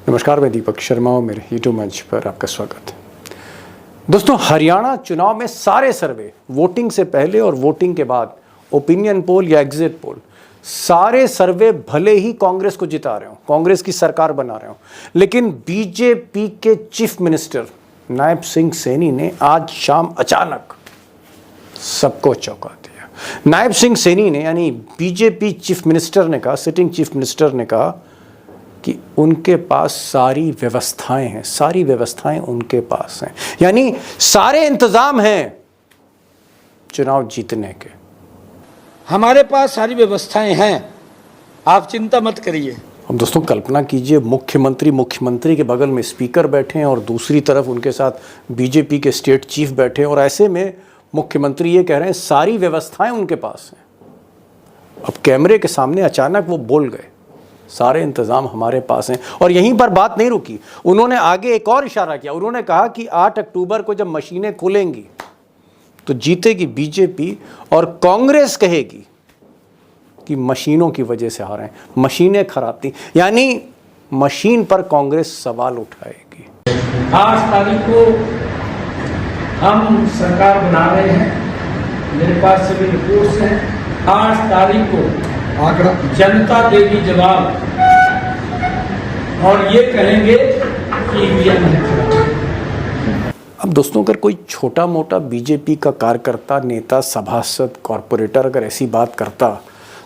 नमस्कार, मैं दीपक शर्मा और मेरे यूट्यूब मंच पर आपका स्वागत है। दोस्तों, हरियाणा चुनाव में सारे सर्वे, वोटिंग से पहले और वोटिंग के बाद, ओपिनियन पोल या एग्जिट पोल, सारे सर्वे भले ही कांग्रेस को जिता रहे हो, कांग्रेस की सरकार बना रहे हो, लेकिन बीजेपी के चीफ मिनिस्टर नायब सिंह सैनी ने आज शाम अचानक सबको चौंका दिया। नायब सिंह सैनी ने, यानी बीजेपी चीफ मिनिस्टर ने कहा, सिटिंग चीफ मिनिस्टर ने कहा कि उनके पास सारी व्यवस्थाएं हैं, सारी व्यवस्थाएं उनके पास हैं, यानी सारे इंतजाम हैं चुनाव जीतने के। हमारे पास सारी व्यवस्थाएं हैं, आप चिंता मत करिए। अब दोस्तों, कल्पना कीजिए, मुख्यमंत्री के बगल में स्पीकर बैठे हैं और दूसरी तरफ उनके साथ बीजेपी के स्टेट चीफ बैठे हैं, और ऐसे में मुख्यमंत्री ये कह रहे हैं सारी व्यवस्थाएं उनके पास हैं। अब कैमरे के सामने अचानक वो बोल गए, सारे इंतजाम हमारे पास हैं। और यहीं पर बात नहीं रुकी, उन्होंने आगे एक और इशारा किया। उन्होंने कहा कि 8 अक्टूबर को जब मशीनें खुलेंगी तो जीतेगी बीजेपी, और कांग्रेस कहेगी कि मशीनों की वजह से हारे हैं, मशीनें खराब थी, यानी मशीन पर कांग्रेस सवाल उठाएगी। 8 तारीख को हम सरकार बना रहे हैं, मेरे पास सभी रिपोर्ट्स हैं। 8 तारीख को जनता देगी जवाब और ये कहेंगे कि ईवीएम है खराब। अब दोस्तों, अगर कोई छोटा मोटा बीजेपी का कार्यकर्ता, नेता, सभासद, कॉरपोरेटर अगर ऐसी बात करता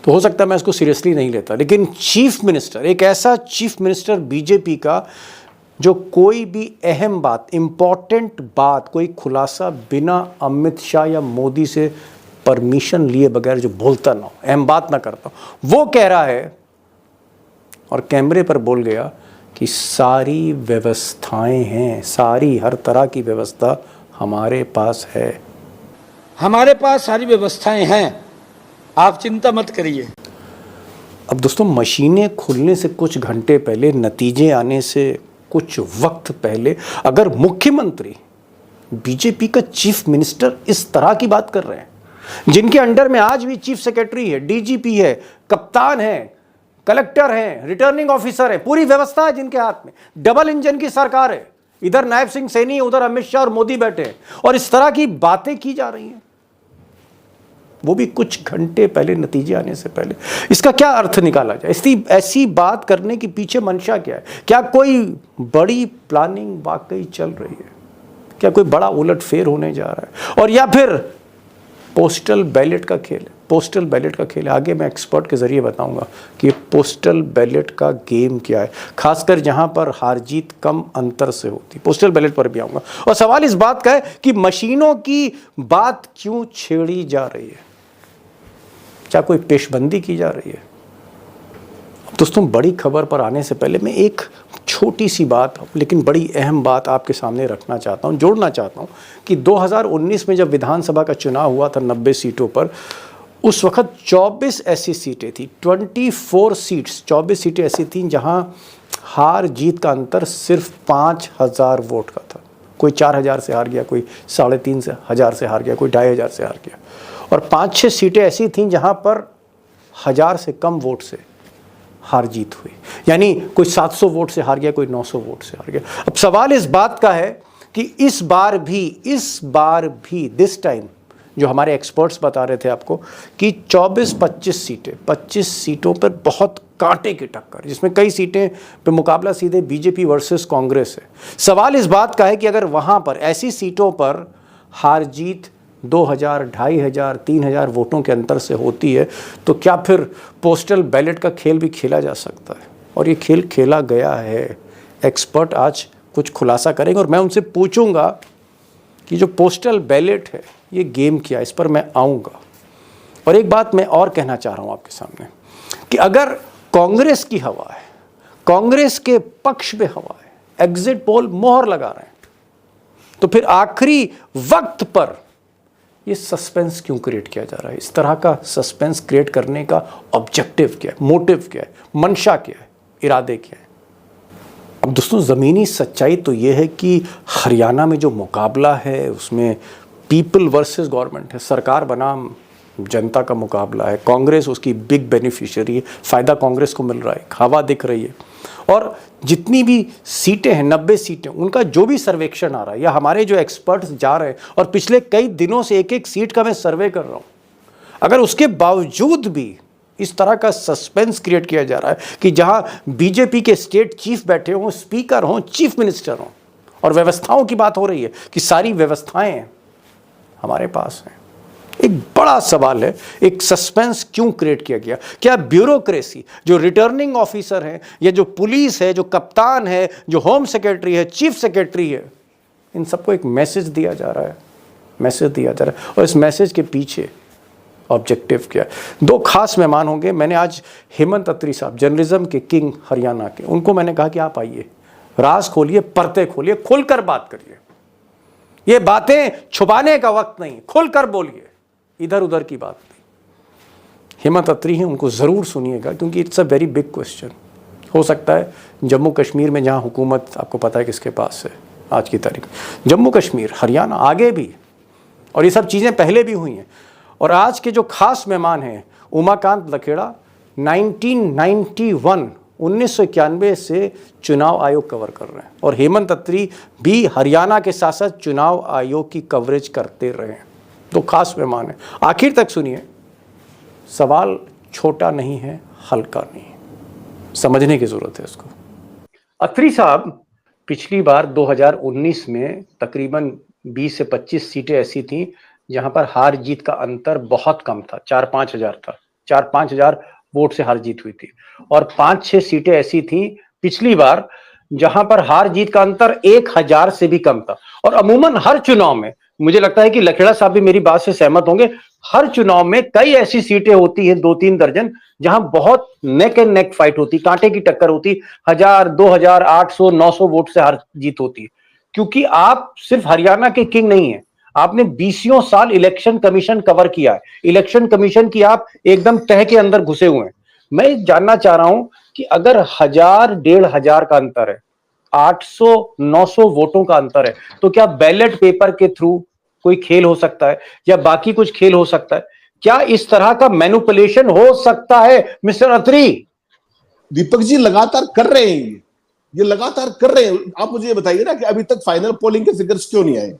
तो हो सकता है मैं इसको सीरियसली नहीं लेता, लेकिन चीफ मिनिस्टर, एक ऐसा चीफ मिनिस्टर बीजेपी का जो कोई भी अहम बात, इंपॉर्टेंट बात, कोई खुलासा बिना अमित शाह या मोदी से परमिशन लिए बगैर जो बोलता ना हो, अहम बात ना करता, वो कह रहा है और कैमरे पर बोल गया कि सारी व्यवस्थाएं हैं, सारी हर तरह की व्यवस्था हमारे पास है। हमारे पास सारी व्यवस्थाएं हैं, आप चिंता मत करिए। अब दोस्तों, मशीनें खुलने से कुछ घंटे पहले, नतीजे आने से कुछ वक्त पहले, अगर मुख्यमंत्री, बीजेपी का चीफ मिनिस्टर इस तरह की बात कर रहे हैं, जिनके अंडर में आज भी चीफ सेक्रेटरी है, डीजीपी है, कप्तान है, कलेक्टर है, रिटर्निंग ऑफिसर है, पूरी व्यवस्था है जिनके हाथ में, डबल इंजन की सरकार है, इधर नायब सिंह सैनी, उधर अमित शाह और मोदी बैठे हैं, और इस तरह की बातें की जा रही हैं, वो भी कुछ घंटे पहले, नतीजे आने से पहले। इसका क्या अर्थ निकाला जाए? ऐसी बात करने के पीछे मंशा क्या है? क्या कोई बड़ी प्लानिंग वाकई चल रही है? क्या कोई बड़ा उलटफेर होने जा रहा है? और या फिर पोस्टल बैलेट का खेल है? पोस्टल बैलेट का खेल है, आगे मैं एक्सपर्ट के जरिए बताऊंगा कि पोस्टल बैलेट का गेम क्या है, खासकर जहां पर हार जीत कम अंतर से होती। पोस्टल बैलेट पर भी आऊंगा। और सवाल इस बात का है कि मशीनों की बात क्यों छेड़ी जा रही है? क्या कोई पेशबंदी की जा रही है? दोस्तों, बड़ी खबर पर आने से पहले मैं एक छोटी सी बात, लेकिन बड़ी अहम बात आपके सामने रखना चाहता हूं, जोड़ना चाहता हूं कि 2019 में जब विधानसभा का चुनाव हुआ था 90 सीटों पर, उस वक्त 24 ऐसी सीटें थी, 24 सीट्स, 24 सीटें ऐसी थीं जहां हार जीत का अंतर सिर्फ 5,000 वोट का था। कोई 4,000 से हार गया, कोई 3,500 से हार गया, कोई 2,500 से हार गया, और 5-6 सीटें ऐसी थीं जहां पर 1,000 से कम वोट से हार जीत हुई, यानी कोई 700 वोट से हार गया, कोई 900 वोट से हार गया। अब सवाल इस बात का है कि इस बार भी दिस टाइम, जो हमारे एक्सपर्ट्स बता रहे थे आपको कि 24-25 सीटें, 25 सीटों पर बहुत कांटे की टक्कर, जिसमें कई सीटें पे मुकाबला सीधे बीजेपी वर्सेस कांग्रेस है। सवाल इस बात का है कि अगर वहां पर, ऐसी सीटों पर हार जीत 2,000, 2,500, 3,000 वोटों के अंतर से होती है, तो क्या फिर पोस्टल बैलेट का खेल भी खेला जा सकता है? और ये खेल खेला गया है। एक्सपर्ट आज कुछ खुलासा करेंगे और मैं उनसे पूछूंगा कि जो पोस्टल बैलेट है, ये गेम क्या है, इस पर मैं आऊँगा। और एक बात मैं और कहना चाह रहा हूँ आपके सामने कि अगर कांग्रेस की हवा है, कांग्रेस के पक्ष में हवा है, एग्जिट पोल मोहर लगा रहे हैं, तो फिर आखिरी वक्त पर ये सस्पेंस क्यों क्रिएट किया जा रहा है? इस तरह का सस्पेंस क्रिएट करने का ऑब्जेक्टिव क्या है, मोटिव क्या है, मंशा क्या है, इरादे क्या है? अब दोस्तों, ज़मीनी सच्चाई तो ये है कि हरियाणा में जो मुकाबला है उसमें पीपल वर्सेस गवर्नमेंट है, सरकार बनाम जनता का मुकाबला है। कांग्रेस उसकी बिग बेनिफिशियरी है, फ़ायदा कांग्रेस को मिल रहा है, हवा दिख रही है। और जितनी भी सीटें हैं 90 सीटें, उनका जो भी सर्वेक्षण आ रहा है या हमारे जो एक्सपर्ट्स जा रहे हैं, और पिछले कई दिनों से एक एक सीट का मैं सर्वे कर रहा हूँ, अगर उसके बावजूद भी इस तरह का सस्पेंस क्रिएट किया जा रहा है कि जहां बीजेपी के स्टेट चीफ बैठे हों, स्पीकर हों, चीफ मिनिस्टर हों, और व्यवस्थाओं की बात हो रही है कि सारी व्यवस्थाएं हमारे पास हैं, एक बड़ा सवाल है, एक सस्पेंस क्यों क्रिएट किया गया? क्या ब्यूरोक्रेसी, जो रिटर्निंग ऑफिसर है, या जो पुलिस है, जो कप्तान है, जो होम सेक्रेटरी है, चीफ सेक्रेटरी है, इन सबको एक मैसेज दिया जा रहा है, मैसेज दिया जा रहा है, और इस मैसेज के पीछे ऑब्जेक्टिव क्या है? दो खास मेहमान होंगे। मैंने आज हेमंत अत्री साहब, जर्नलिज्म के किंग हरियाणा के, उनको मैंने कहा कि आप आइए, राज खोलिए, परतें खोलिए, खुलकर बात करिए, ये बातें छुपाने का वक्त नहीं, खुलकर बोलिए, इधर उधर की बात नहीं। हेमंत अत्री हैं, उनको ज़रूर सुनिएगा, क्योंकि it's a very big question. हो सकता है जम्मू कश्मीर में, जहाँ हुकूमत आपको पता है किसके पास है आज की तारीख, जम्मू कश्मीर, हरियाणा, आगे भी, और ये सब चीज़ें पहले भी हुई हैं। और आज के जो खास मेहमान हैं, उमाकांत लखेड़ा, 1991 से चुनाव आयोग कवर कर रहे हैं, और हेमंत अत्री भी हरियाणा के साथ साथ चुनाव आयोग की कवरेज करते रहे हैं। दो खास मेहमान हैं, आखिर तक सुनिए। सवाल छोटा नहीं है, हल्का नहीं है, समझने की जरूरत है इसको। अत्री साहब, पिछली बार 2019 में तकरीबन 20 से 25 सीटें ऐसी थीं जहां पर हार जीत का अंतर बहुत कम था, 4-5 हजार था, 4-5 हजार वोट से हार जीत हुई थी। और 5-6 सीटें ऐसी थीं पिछली बार जहां पर हार जीत का अंतर 1000 से भी कम था। और अमूमन हर चुनाव में, मुझे लगता है कि लखेड़ा साहब भी मेरी बात से सहमत होंगे, हर चुनाव में कई ऐसी सीटें होती हैं, 2-3 दर्जन, जहां बहुत नेक एंड नेक फाइट होती, कांटे की टक्कर होती, 1000, 2000, 800, 900 वोट से हार जीत होती है। क्योंकि आप सिर्फ हरियाणा के किंग नहीं है, आपने 20 साल इलेक्शन कमीशन कवर किया है, इलेक्शन कमीशन की आप एकदम तह के अंदर घुसे हुए हैं। मैं जानना चाह रहा हूं कि अगर 1000, 1500 का अंतर है, 800, 900 वोटों का अंतर है, तो क्या बैलेट पेपर के थ्रू कोई खेल हो सकता है, या बाकी कुछ खेल हो सकता है? क्या इस तरह का मैनिपुलेशन हो सकता है मिस्टर अत्री? दीपक जी लगातार कर रहे हैं, ये लगातार कर रहे हैं। आप मुझे ये बताइए ना कि अभी तक फाइनल पोलिंग के फिगर्स क्यों नहीं आए?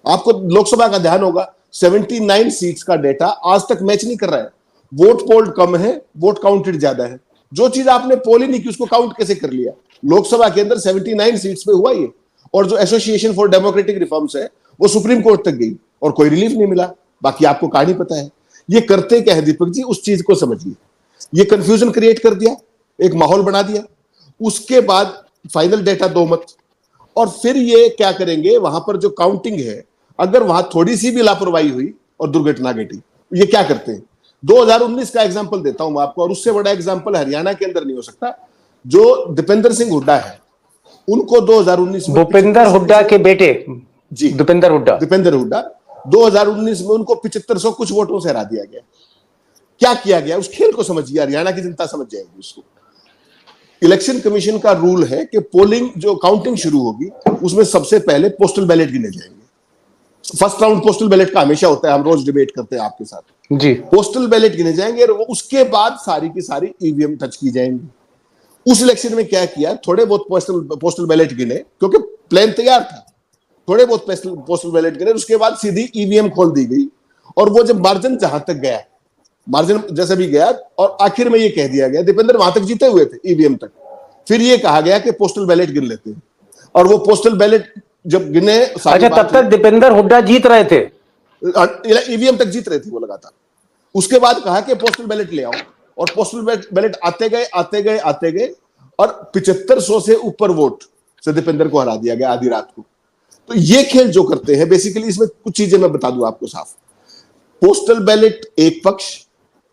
आपको लोकसभा का ध्यान होगा, 79 सीट्स का डेटा आज तक मैच नहीं कर रहा है। वोट पोल्ड कम है, वोट काउंटेड ज्यादा है। जो चीज आपने पोल ही नहीं की, उसको काउंट कैसे कर लिया? लोकसभा के अंदर 79 सीट्स पे हुआ ये, और जो एसोसिएशन फॉर डेमोक्रेटिक रिफॉर्म्स है वो सुप्रीम कोर्ट तक गई और कोई रिलीफ नहीं मिला। बाकी आपको कहानी पता है। ये करते क्या है दीपक जी, उस चीज को समझिए। ये कंफ्यूजन क्रिएट कर दिया, एक माहौल बना दिया, उसके बाद फाइनल डेटा दो मत, और फिर ये क्या करेंगे, वहां पर जो काउंटिंग है, अगर वहां थोड़ी सी भी लापरवाही हुई और दुर्घटना घटी, ये क्या करते हैं? 2019 का एग्जांपल देता हूं मैं आपको, और उससे बड़ा एग्जांपल हरियाणा के अंदर नहीं हो सकता। जो दीपेंद्र सिंह हुड्डा है, उनको 2019 में, भूपेंद्र हुड्डा के बेटे जी, दीपेंद्र हुड्डा 2019 में उनको 7500 कुछ वोटों से हरा दिया गया। क्या किया गया? उस खेल को समझिए, हरियाणा की जनता समझ जाएगी उसको। इलेक्शन कमीशन का रूल है कि पोलिंग, जो काउंटिंग शुरू होगी, उसमें सबसे पहले पोस्टल बैलेट गिने जाएंगे। फर्स्ट राउंड पोस्टल बैलेट का हमेशा होता है, हम रोज डिबेट करते हैं आपके साथ जी। पोस्टल बैलेट गिने जाएंगे, और उसके बाद सारी की सारी ईवीएम टच की जाएंगी। उस इलेक्शन में क्या किया, थोड़े बहुत पोस्टल बैलेट गिने, क्योंकि प्लान तैयार था, थोड़े बहुत पोस्टल बैलेट गिने, उसके बाद सीधी ईवीएम खोल दी गई। और वो जब मार्जिन जहां तक गया, मार्जिन जैसे भी गया, और आखिर में ये कह दिया गया, दीपेंद्र वहां तक जीते हुए थे ईवीएम तक, फिर ये कहा गया कि पोस्टल बैलेट गिन लेते हैं। और वो पोस्टल बैलेट जब गिने, अच्छा, तब तक दीपेंद्र हुड्डा जीत रहे थे, ईवीएम तक जीत रहे थे वो लगातार। उसके बाद कहा कि पोस्टल बैलेट ले आओ, और पोस्टल बैलेट आते गए, और 7500 से ऊपर वोट से दीपेंद्र को हरा दिया गया आधी रात को। तो ये खेल जो करते हैं, बेसिकली इसमें कुछ चीजें मैं बता दूं आपको साफ। पोस्टल बैलेट एक पक्ष,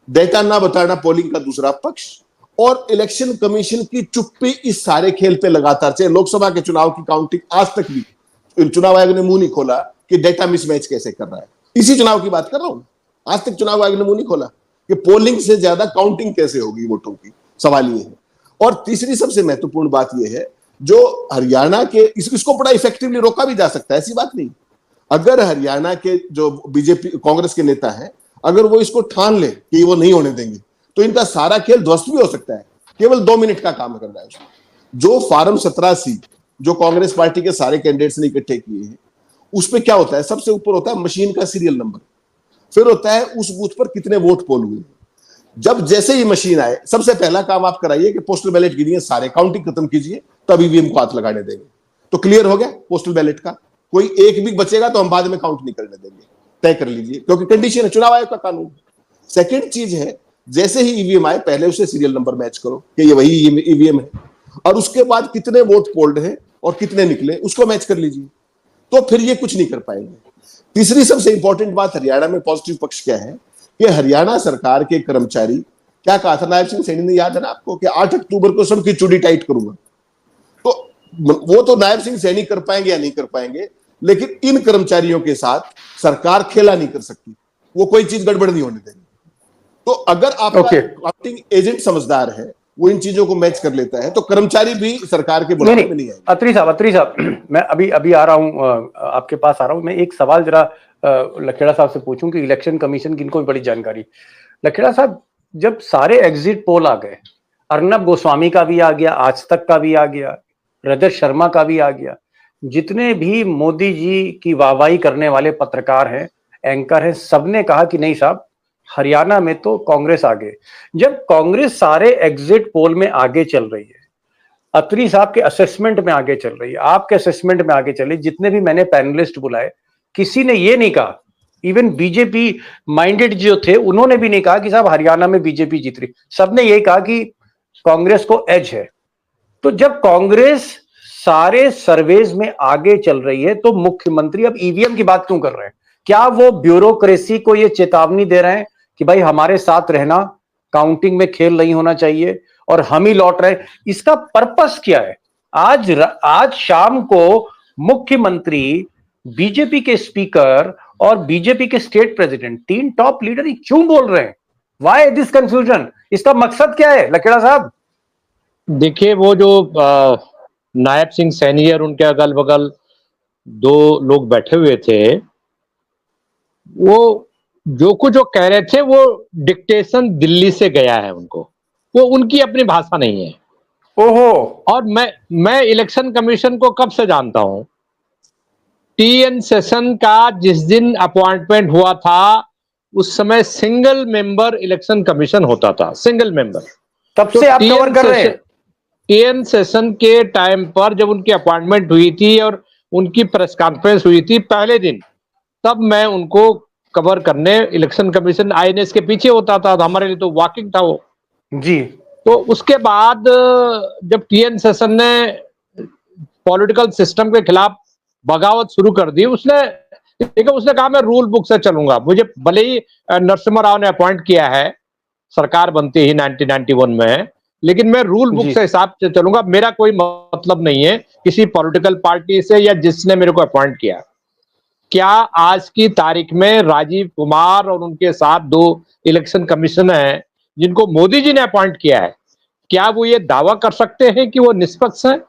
डेटा ना बताना पोलिंग का दूसरा पक्ष, और इलेक्शन कमीशन की चुप्पी इस सारे खेल पे लगातार। चाहे लोकसभा के चुनाव की काउंटिंग, आज तक भी चुनाव आयोग ने मुंह नहीं खोला कि डेटा मिसमैच कैसे कर रहा है। इसी चुनाव की बात कर रहा हूं, आज तक चुनाव आयोग ने मुंह नहीं खोला कि पोलिंग से ज्यादा काउंटिंग कैसे होगी वोटों की। सवाल ये है। और तीसरी सबसे महत्वपूर्ण बात यह है, जो हरियाणा के, इसको बड़ा इफेक्टिवली रोका भी जा सकता है, ऐसी बात नहीं। अगर हरियाणा के जो बीजेपी कांग्रेस के नेता हैं, अगर वो इसको ठान ले कि वो नहीं होने देंगे, तो इनका सारा खेल ध्वस्त भी हो सकता है। केवल 2 मिनट का काम करना है उसमें। जो फार्म 17C जो कांग्रेस पार्टी के सारे कैंडिडेट्स ने इकट्ठे किए हैं, उसमें क्या होता है, सबसे ऊपर होता है मशीन का सीरियल नंबर, फिर होता है उस बूथ पर कितने वोट पोल हुए। जब जैसे ही मशीन आए, सबसे पहला काम आप कराइए कि पोस्टल बैलेट गिनिए, सारे काउंटिंग खत्म कीजिए, तब ईवीएम को हाथ लगाने देंगे। तो क्लियर हो गया पोस्टल बैलेट का, कोई एक भी बचेगा तो हम बाद में काउंट नहीं करने देंगे, तय कर लीजिए, क्योंकि कंडीशन है, चुनाव आयोग का कानून। सेकंड चीज है, जैसे ही ईवीएम आए पहले उसे सीरियल नंबर मैच करो कि ये वही ईवीएम है, और उसके बाद कितने वोट पोल्ड है और कितने निकले उसको मैच कर लीजिए, तो फिर ये कुछ नहीं कर पाएंगे। तीसरी सबसे इंपॉर्टेंट बात हरियाणा में पॉजिटिव पक्ष क्या है कि हरियाणा सरकार के कर्मचारी, क्या कहा था नायब सिंह सैनी ने, याद है ना आपको, कि 8 अक्टूबर को सबकी चुड़ी टाइट करूंगा। तो वो तो नायब सिंह सैनी कर पाएंगे या नहीं कर पाएंगे, लेकिन इन कर्मचारियों के साथ सरकार खेला नहीं कर सकती, वो कोई चीज गड़बड़ नहीं होने देंगे। तो अगर आपका काउंटिंग एजेंट समझदार है, वो इन चीजों को मैच कर लेता है, तो कर्मचारी भी सरकार के बुलावे में नहीं आएंगे। अत्री साहब मैं अभी आ रहा हूं, आपके पास आ रहा हूं। मैं एक सवाल जरा लखेड़ा साहब से पूछूं कि इलेक्शन कमीशन की इनको भी बड़ी जानकारी। लखेड़ा साहब, जब सारे एग्जिट पोल आ गए, अर्नब गोस्वामी का भी आ गया, आज तक का भी आ गया, रजत शर्मा का भी आ गया, जितने भी मोदी जी की वाहवाही करने वाले पत्रकार हैं, एंकर हैं, सबने कहा कि नहीं साहब, हरियाणा में तो कांग्रेस आगे। जब कांग्रेस सारे एग्जिट पोल में आगे चल रही है, अत्री साहब के असेसमेंट में आगे चल रही है, आपके असेसमेंट में आगे चल रही है, जितने भी मैंने पैनलिस्ट बुलाए, किसी ने ये नहीं कहा, इवन बीजेपी माइंडेड जो थे उन्होंने भी नहीं कहा कि साहब हरियाणा में बीजेपी जीत रही, सबने यही कहा कि कांग्रेस को एज है। तो जब कांग्रेस सारे सर्वेज में आगे चल रही है, तो मुख्यमंत्री अब ईवीएम की बात क्यों कर रहे हैं? क्या वो ब्यूरोक्रेसी को ये चेतावनी दे रहे हैं कि भाई हमारे साथ रहना, काउंटिंग में खेल नहीं होना चाहिए और हम ही लौट रहे? इसका पर्पस क्या है? आज शाम को मुख्यमंत्री, बीजेपी के स्पीकर और बीजेपी के स्टेट प्रेसिडेंट, 3 टॉप लीडर ही क्यों बोल रहे हैं? Why this confusion? इसका मकसद क्या है लखेड़ा साहब? देखिए, वो जो नायब सिंह सैनी और उनके अगल बगल 2 लोग बैठे हुए थे, वो जो कुछ वो कह रहे थे वो डिक्टेशन दिल्ली से गया है उनको, वो उनकी अपनी भाषा नहीं है। ओहो। और मैं इलेक्शन कमीशन को कब से जानता हूं, टीएन सेशन का जिस दिन अपॉइंटमेंट हुआ था उस समय सिंगल मेंबर इलेक्शन कमीशन होता था, सिंगल मेंबर। तब से आप कवर कर रहे हैं? टीएन सेशन के टाइम पर जब उनकी अपॉइंटमेंट हुई थी और उनकी प्रेस कॉन्फ्रेंस हुई थी पहले दिन, तब मैं उनको कवर करने इलेक्शन कमीशन आईएनएस के पीछे होता था, तो हमारे लिए तो वॉकिंग था वो जी। तो उसके बाद जब टीएन सेशन ने पॉलिटिकल सिस्टम के खिलाफ बगावत शुरू कर दी, उसने कहा मैं रूल बुक से चलूंगा। मुझे भले ही नरसिम्हा राव ने अपॉइंट किया है सरकार बनती ही 1991 में, लेकिन मैं रूल बुक से हिसाब से चलूंगा, मेरा कोई मतलब नहीं है किसी पॉलिटिकल पार्टी से या जिसने मेरे को अपॉइंट किया। क्या आज की तारीख में राजीव कुमार और उनके साथ 2 इलेक्शन कमीशन हैं जिनको मोदी जी ने अपॉइंट किया है, क्या वो ये दावा कर सकते हैं कि वो निष्पक्ष हैं?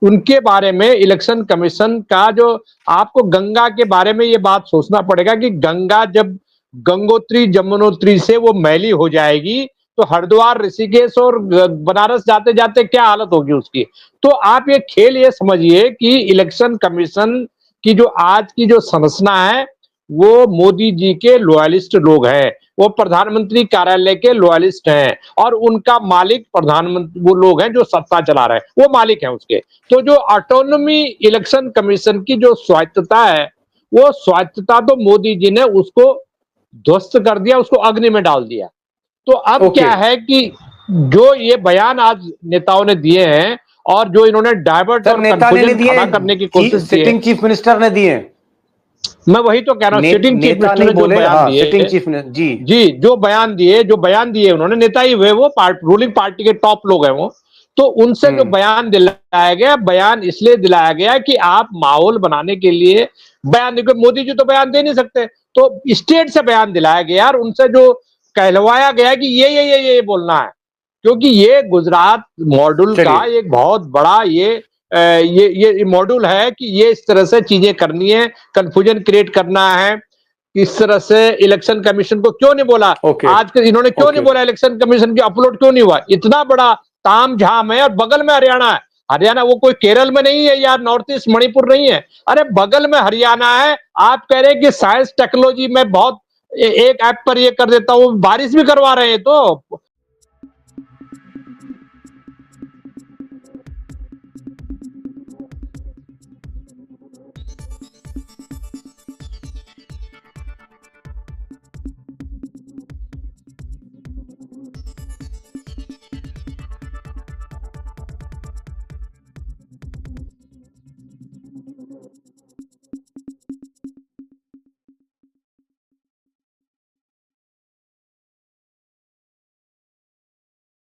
उनके बारे में इलेक्शन कमीशन का जो, आपको गंगा के बारे में ये बात सोचना पड़ेगा कि गंगा जब गंगोत्री जमुनोत्री से वो मैली हो जाएगी तो हरिद्वार, ऋषिकेश और बनारस जाते जाते क्या हालत होगी उसकी। तो आप ये खेल ये समझिए कि इलेक्शन कमीशन की जो आज की जो संरचना है वो मोदी जी के लॉयलिस्ट लोग हैं, वो प्रधानमंत्री कार्यालय के लॉयलिस्ट हैं और उनका मालिक प्रधानमंत्री, वो लोग हैं जो सत्ता चला रहे हैं, वो मालिक हैं उसके। तो जो ऑटोनॉमी इलेक्शन कमीशन की जो स्वायत्तता है, वो स्वायत्तता तो मोदी जी ने उसको ध्वस्त कर दिया, उसको अग्नि में डाल दिया। तो अब क्या है कि जो ये बयान आज नेताओं ने दिए हैं और जो इन्होंने डाइवर्ट और कंफ्यूजन खड़ा करने की कोशिश की है, सिटिंग चीफ मिनिस्टर ने दिए। मैं वही तो कह रहा हूं, सिटिंग चीफ मिनिस्टर ने जो बयान दिए, सिटिंग चीफ ने जी जो बयान दिए उन्होंने, नेता ही हुए वो, रूलिंग पार्टी के टॉप लोग हैं वो, तो उनसे जो बयान दिलाया गया, बयान इसलिए दिलाया गया कि आप माहौल बनाने के लिए बयान, मोदी जी तो बयान दे नहीं सकते, तो स्टेट से बयान दिलाया गया और उनसे जो कहलवाया गया कि ये बोलना है, क्योंकि ये गुजरात मॉड्यूल का एक बहुत बड़ा ये मॉड्यूल है कि ये इस तरह से चीजें करनी है, कंफ्यूजन क्रिएट करना है। इस तरह से इलेक्शन कमीशन को क्यों नहीं बोला आज इन्होंने, क्यों नहीं बोला इलेक्शन कमीशन की अपलोड क्यों नहीं हुआ? इतना बड़ा ताम झाम है, और बगल में हरियाणा है। हरियाणा वो कोई केरल में नहीं है यार, नॉर्थ ईस्ट मणिपुर नहीं है, अरे बगल में हरियाणा है। आप कह रहे हैं कि साइंस टेक्नोलॉजी में बहुत एक ऐप पर ये कर देता हूँ, बारिश भी करवा रहे हैं। तो